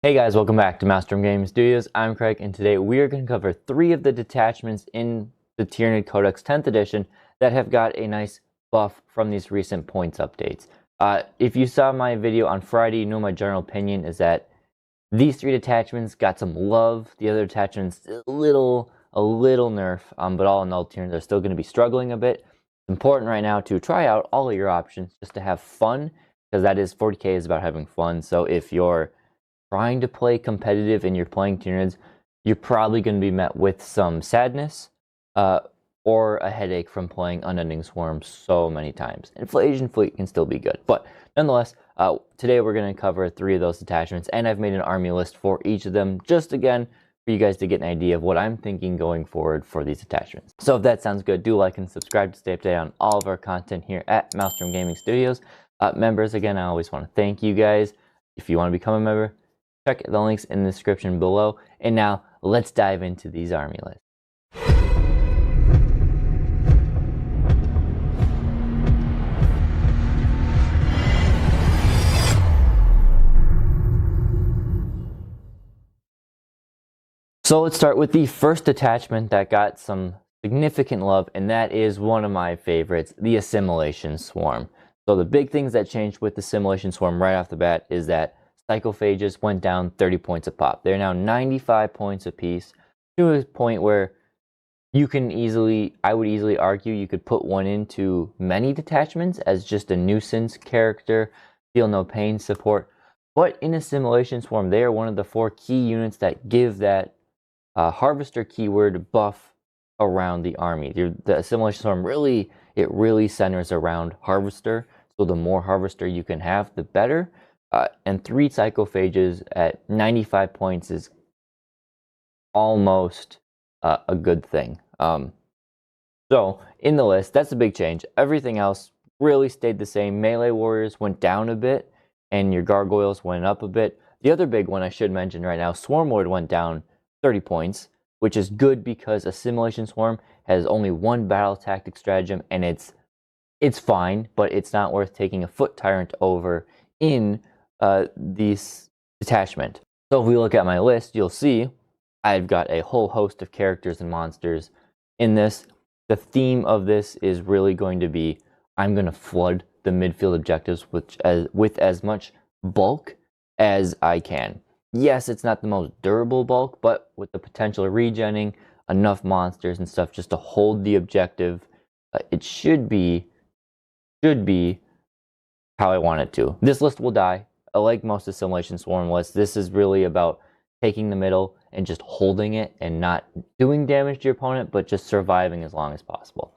Hey guys, welcome back to Maelstrom Gaming Studios. I'm Craig, and today we are going to cover 3 of the detachments in the Tyranid Codex 10th edition that have got a nice buff from these recent points updates. If you saw my video on Friday, you know my general opinion is that these 3 detachments got some love. The other detachments a little nerf, but all in all, Tyranids are still going to be struggling a bit. It's important right now to try out all of your options just to have fun, because that is 40k is about having fun. So if you're trying to play competitive and you're playing Tyranids, you're probably going to be met with some sadness or a headache from playing Unending Swarm so many times. Inflation Fleet can still be good, but nonetheless, today we're going to cover 3 of those detachments, and I've made an army list for each of them, just again for you guys to get an idea of what I'm thinking going forward for these attachments. So if that sounds good, do like and subscribe to stay updated on all of our content here at Maelstrom Gaming Studios. Members, again, I always want to thank you guys. If you want to become a member, check the links in the description below. And now, let's dive into these army lists. So let's start with the first detachment that got some significant love, and that is one of my favorites, the Assimilation Swarm. So the big things that changed with the Assimilation Swarm right off the bat is that Psychophages went down 30 points a pop. They're now 95 points apiece, to a point where you can I would easily argue you could put one into many detachments as just a nuisance character, feel no pain support. But in Assimilation Swarm, they are one of the 4 key units that give that Harvester keyword buff around the army. The Assimilation Swarm really centers around Harvester, so the more Harvester you can have, the better. And 3 Psychophages at 95 points is almost a good thing. So in the list, that's a big change. Everything else really stayed the same. Melee warriors went down a bit, and your gargoyles went up a bit. The other big one I should mention right now, Swarm Lord went down 30 points, which is good because Assimilation Swarm has only 1 battle tactic stratagem, and it's fine, but it's not worth taking a foot tyrant over in this detachment. So if we look at my list, you'll see I've got a whole host of characters and monsters in this. The theme of this is really going to be, I'm going to flood the midfield objectives with as much bulk as I can. Yes, it's not the most durable bulk, but with the potential of regenning, enough monsters and stuff just to hold the objective, it should be how I want it to. This list will die. Like most Assimilation Swarm lists, this is really about taking the middle and just holding it and not doing damage to your opponent, but just surviving as long as possible.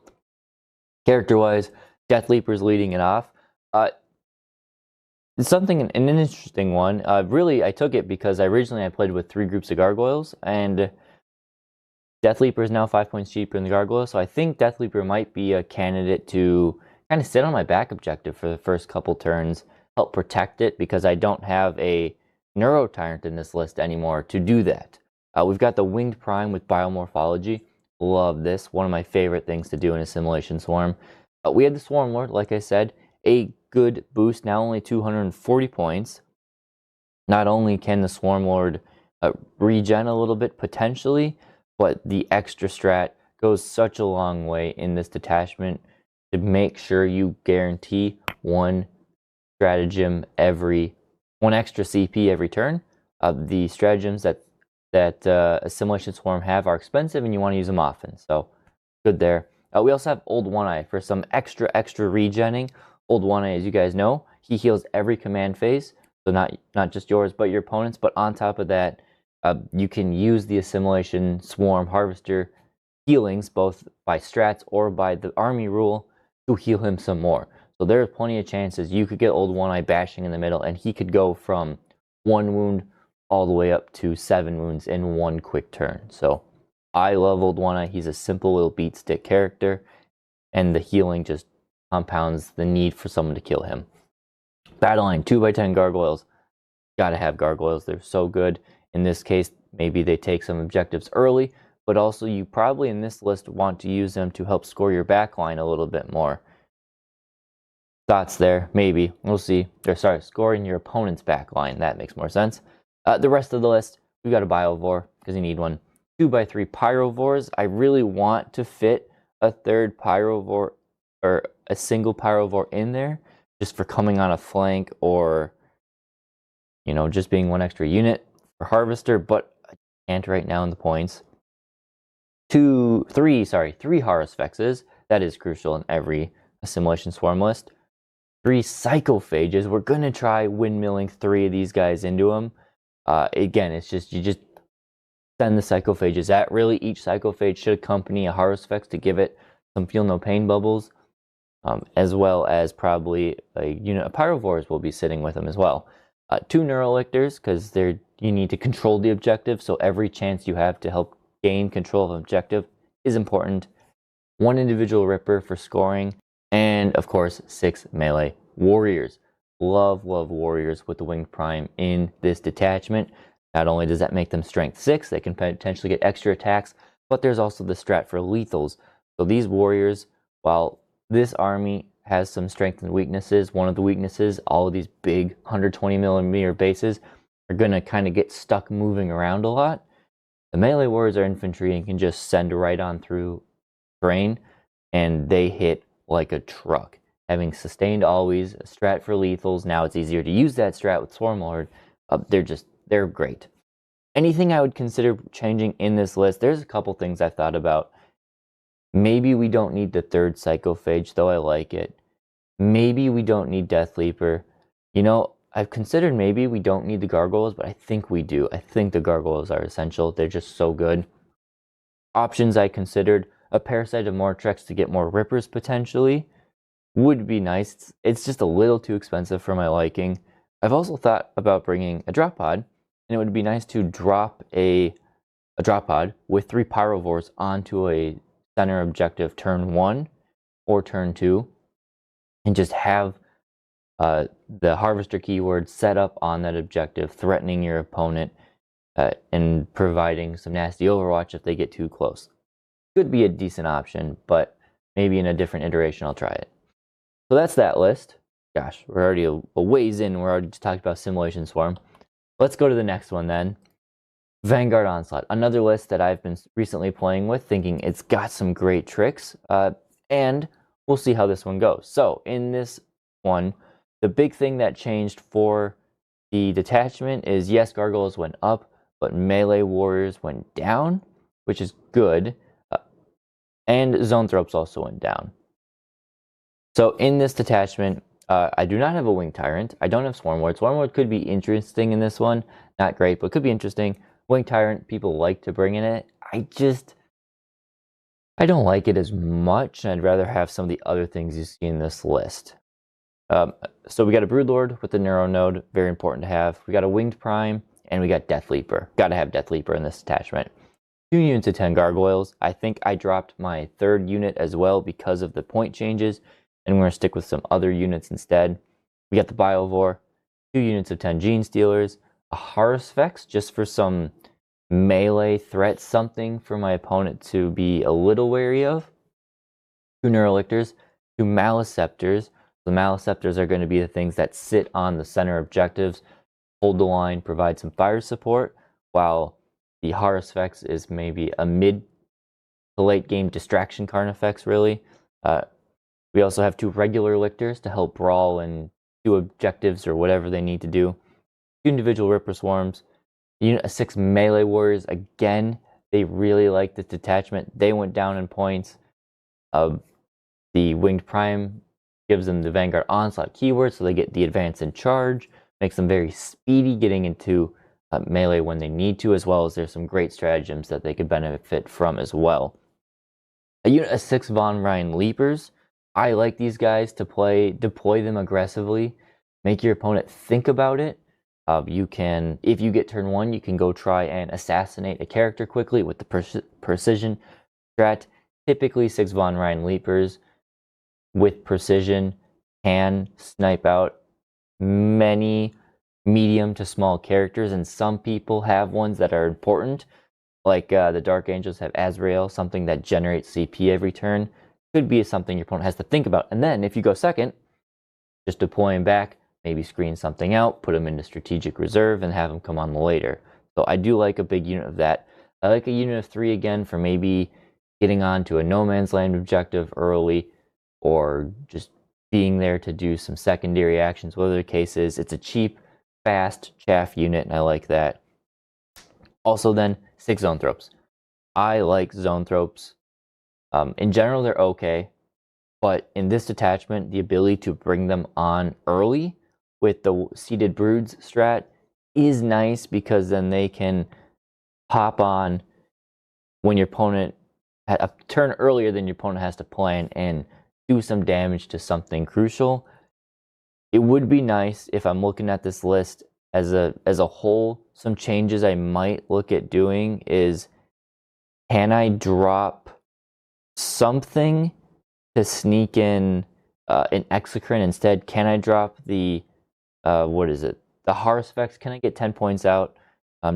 Character-wise, Death Leaper's leading it off. It's something, an interesting one. Really, I took it because I played with 3 groups of gargoyles, and Death Leaper is now 5 points cheaper than the gargoyle, so I think Death Leaper might be a candidate to kind of sit on my back objective for the first couple turns, help protect it, because I don't have a Neuro Tyrant in this list anymore to do that. We've got the Winged Prime with Biomorphology. Love this. One of my favorite things to do in Assimilation Swarm. We had the Swarm Lord, like I said, a good boost, now only 240 points. Not only can the Swarm Lord regen a little bit potentially, but the extra strat goes such a long way in this detachment to make sure you guarantee 1 stratagem one extra CP every turn. The stratagems that Assimilation Swarm have are expensive, and you want to use them often, so good there. We also have Old One-Eye for some extra regenning. Old One-Eye, as you guys know, he heals every command phase, so not just yours, but your opponent's. But on top of that, you can use the Assimilation Swarm Harvester healings, both by strats or by the army rule, to heal him some more. So there's plenty of chances you could get Old One-Eye bashing in the middle, and he could go from 1 wound all the way up to 7 wounds in 1 quick turn. So I love Old One-Eye. He's a simple little beat stick character, and the healing just compounds the need for someone to kill him. Battle line, 2x10 gargoyles. Gotta have gargoyles. They're so good. In this case, maybe they take some objectives early, but also you probably in this list want to use them to help score your backline a little bit more. Thoughts there? Maybe. We'll see. Or sorry, scoring your opponent's backline. That makes more sense. The rest of the list, we got a Biovore, because you need one. 2x3 Pyrovores. I really want to fit a third Pyrovore, or a single Pyrovore in there, just for coming on a flank, or, you know, just being one extra unit for Harvester, but I can't right now in the points. Three Harusfexes. That is crucial in every Assimilation Swarm list. 3 Psychophages. We're going to try windmilling 3 of these guys into them. Again, it's just, you just send the Psychophages at. Really, each Psychophage should accompany a Harusfex to give it some feel no pain bubbles, as well as probably a unit of Pyrovores will be sitting with them as well. 2 Neurolictors, because you need to control the objective, so every chance you have to help gain control of an objective is important. 1 individual Ripper for scoring, and of course 6 melee warriors. Love warriors with the Winged Prime in this detachment. Not only does that make them strength 6, they can potentially get extra attacks, but there's also the strat for lethals. So these warriors, while this army has some strengths and weaknesses, one of the weaknesses, all of these big 120mm bases are going to kind of get stuck moving around a lot. The melee warriors are infantry and can just send right on through terrain, and they hit like a truck. Having sustained always, a strat for lethals, now it's easier to use that strat with Swarmlord. They're great. Anything I would consider changing in this list, there's a couple things I've thought about. Maybe we don't need the 3rd Psychophage, though I like it. Maybe we don't need Death Leaper. You know, I've considered maybe we don't need the Gargoyles, but I think we do. I think the Gargoyles are essential. They're just so good. Options I considered, a Parasite of Mortrex to get more Rippers potentially would be nice. It's just a little too expensive for my liking. I've also thought about bringing a Drop Pod, and it would be nice to drop a Drop Pod with 3 Pyrovores onto a center objective turn 1 or turn 2, and just have the Harvester keyword set up on that objective, threatening your opponent and providing some nasty overwatch if they get too close. Could be a decent option, but maybe in a different iteration I'll try it. So that's that list. Gosh, we're already a ways in. We're already talked about Assimilation Swarm. Let's go to the next one then. Vanguard Onslaught, another list that I've been recently playing with, thinking it's got some great tricks, and we'll see how this one goes. So in this one, the big thing that changed for the detachment is, yes, Gargoyles went up, but melee warriors went down, which is good, and Zoanthropes also went down. So in this detachment, I do not have a Winged Tyrant. I don't have Swarmlord. Swarmlord could be interesting in this one. Not great, but could be interesting. Winged Tyrant, people like to bring in it. I don't like it as much, and I'd rather have some of the other things you see in this list. So we got a Broodlord with the Neuro Node, very important to have. We got a Winged Prime, and we got Death Leaper. Gotta have Death Leaper in this attachment. 2 units of 10 Gargoyles. I think I dropped my 3rd unit as well because of the point changes, and we're going to stick with some other units instead. We got the Biovore, 2 units of 10 Gene Stealers, a Harusfex just for some melee threat, something for my opponent to be a little wary of. 2 Neurolictors, 2 Maleceptors. The Maleceptors are going to be the things that sit on the center objectives, hold the line, provide some fire support, while the Harusfex is maybe a mid to late game distraction Carnifex, really. We also have 2 regular Lictors to help brawl and do objectives or whatever they need to do. 2 individual Ripper Swarms. Unit of 6 melee warriors. Again, they really like this detachment. They went down in points. The Winged Prime gives them the Vanguard Onslaught keyword, so they get the advance and charge. Makes them very speedy getting into melee when they need to, as well as there's some great stratagems that they could benefit from as well. A unit of 6 Von Ryan Leapers. I like these guys to deploy them aggressively, make your opponent think about it. You can, if you get turn 1, you can go try and assassinate a character quickly with the precision strat. Typically 6 Von Ryan Leapers with precision can snipe out many medium to small characters, and some people have ones that are important, like the Dark Angels have Azrael, something that generates CP every turn. Could be something your opponent has to think about. And then if you go second, just deploy him back, maybe screen something out, put them into strategic reserve, and have them come on later. So I do like a big unit of that. I like a unit of 3 again for maybe getting onto a no man's land objective early, or just being there to do some secondary actions, whatever the case is. It's a cheap, fast chaff unit, and I like that. Also then, 6 Zoanthropes. I like Zoanthropes. In general, they're okay, but in this detachment, the ability to bring them on early with the seeded broods strat is nice, because then they can pop on when your opponent a turn earlier than your opponent has to plan and do some damage to something crucial. It would be nice, if I'm looking at this list as a whole, some changes I might look at doing is, can I drop something to sneak in an Exocrine instead? Can I drop the what is it? The Haruspex? Can I get 10 points out?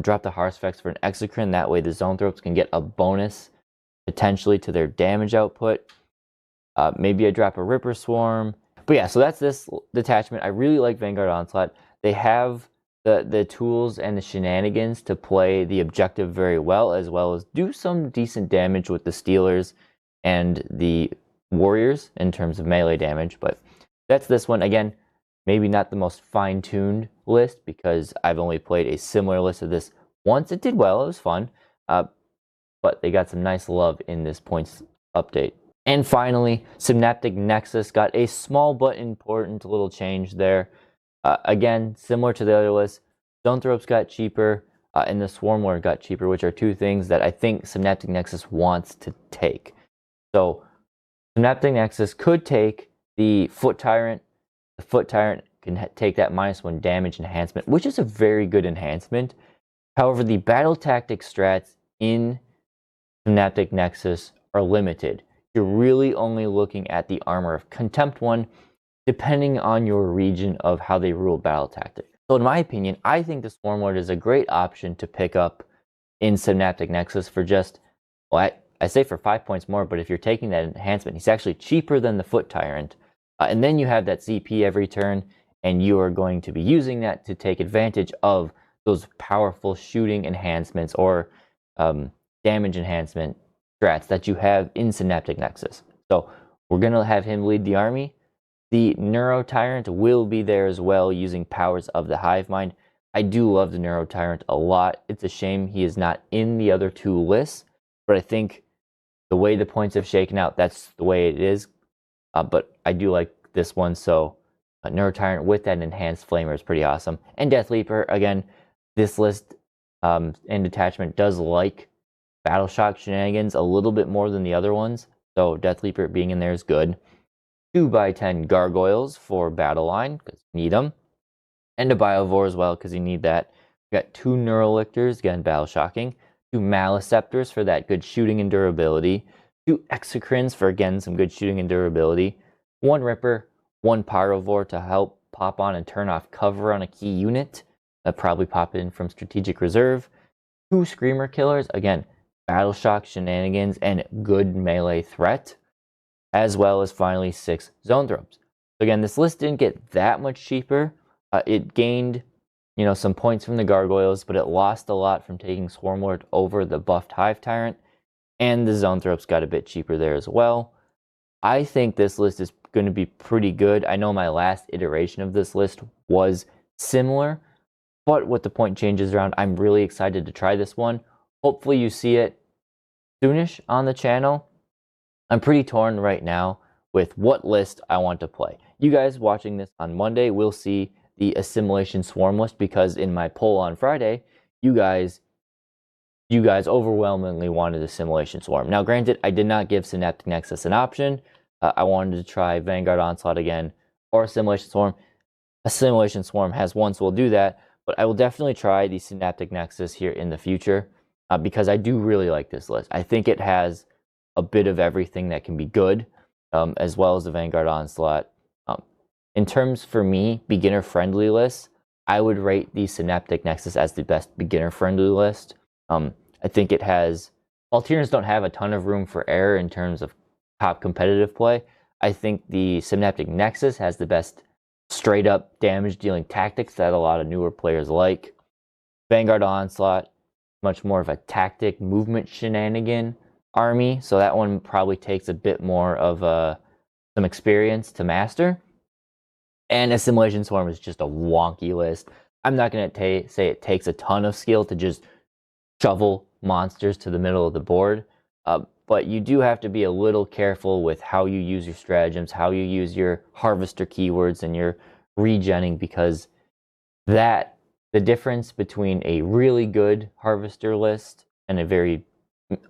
Drop the Haruspex for an Exocrine. That way the Zoanthropes can get a bonus potentially to their damage output. Maybe I drop a Ripper Swarm. But yeah, so that's this detachment. I really like Vanguard Onslaught. They have the tools and the shenanigans to play the objective very well as do some decent damage with the Stealers and the Warriors in terms of melee damage. But that's this one. Again, maybe not the most fine-tuned list, because I've only played a similar list of this once. It did well. It was fun. But they got some nice love in this points update. And finally, Synaptic Nexus got a small but important little change there. Again, similar to the other list, Zoanthropes got cheaper, and the Swarmlord got cheaper, which are two things that I think Synaptic Nexus wants to take. So, Synaptic Nexus could take the Foot Tyrant. The Foot Tyrant can take that -1 damage enhancement, which is a very good enhancement. However, the battle tactic strats in Synaptic Nexus are limited. You're really only looking at the Armor of Contempt one, depending on your region of how they rule battle tactic. So in my opinion, I think the Swarmlord is a great option to pick up in Synaptic Nexus for just, well, I say for 5 points more, but if you're taking that enhancement, he's actually cheaper than the Foot Tyrant. And then you have that CP every turn, and you are going to be using that to take advantage of those powerful shooting enhancements or damage enhancement strats that you have in Synaptic Nexus. So we're going to have him lead the army. The Neuro Tyrant will be there as well, using powers of the Hive Mind. I do love the Neuro Tyrant a lot. It's a shame he is not in the other two lists, but I think the way the points have shaken out, that's the way it is. But I do like this one, so Neuro Tyrant with that enhanced flamer is pretty awesome. And Death Leaper, again, this list and detachment does like Battle Shock shenanigans a little bit more than the other ones, so Death Leaper being in there is good. 2x10 Gargoyles for Battle Line, because you need them. And a Biovore as well, because you need that. We got 2 Neurolictors, again, Battle Shocking. 2 Maliceptors for that good shooting and durability. 2 Exocrines for, again, some good shooting and durability. 1 Ripper, 1 Pyrovore to help pop on and turn off cover on a key unit. Probably pop it in from Strategic Reserve. 2 Screamer Killers, again, Battle Shock shenanigans and good melee threat. As well as finally 6 Zoanthropes. So again, this list didn't get that much cheaper. It gained, some points from the Gargoyles, but it lost a lot from taking Swarmlord over the buffed Hive Tyrant, and the Zoanthropes got a bit cheaper there as well. I think this list is going to be pretty good. I know my last iteration of this list was similar, but with the point changes around, I'm really excited to try this one. Hopefully you see it soonish on the channel. I'm pretty torn right now with what list I want to play. You guys watching this on Monday will see the Assimilation Swarm list, because in my poll on Friday, you guys overwhelmingly wanted Assimilation Swarm. Now, granted, I did not give Synaptic Nexus an option. I wanted to try Vanguard Onslaught again or Assimilation Swarm. Assimilation Swarm has one, so we'll do that. But I will definitely try the Synaptic Nexus here in the future, because I do really like this list. I think it has a bit of everything that can be good, as well as the Vanguard Onslaught. In terms, for me, beginner-friendly lists, I would rate the Synaptic Nexus as the best beginner-friendly list. I think it has... While Tyranids don't have a ton of room for error in terms of top competitive play, I think the Synaptic Nexus has the best straight up damage dealing tactics that a lot of newer players like. Vanguard Onslaught, much more of a tactic movement shenanigan army, so that one probably takes a bit more of some experience to master. And Assimilation Swarm is just a wonky list. I'm not going to say it takes a ton of skill to just shovel monsters to the middle of the board, but you do have to be a little careful with how you use your stratagems, how you use your harvester keywords and your regenning, because the difference between a really good harvester list and a very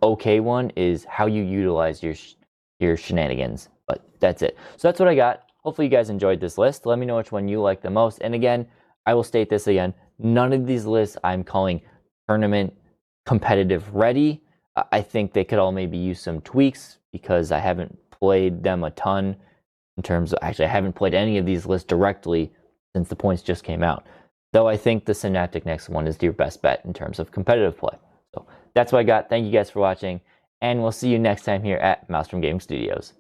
okay one is how you utilize your shenanigans. But that's it. So that's what I got. Hopefully you guys enjoyed this list. Let me know which one you like the most. And again, I will state this again. None of these lists I'm calling tournament competitive ready. I think they could all maybe use some tweaks because I haven't played them a ton in terms of, actually I haven't played any of these lists directly since the points just came out. Though I think the Synaptic Nexus one is your best bet in terms of competitive play. So that's what I got. Thank you guys for watching, and we'll see you next time here at Maelstrom Gaming Studios.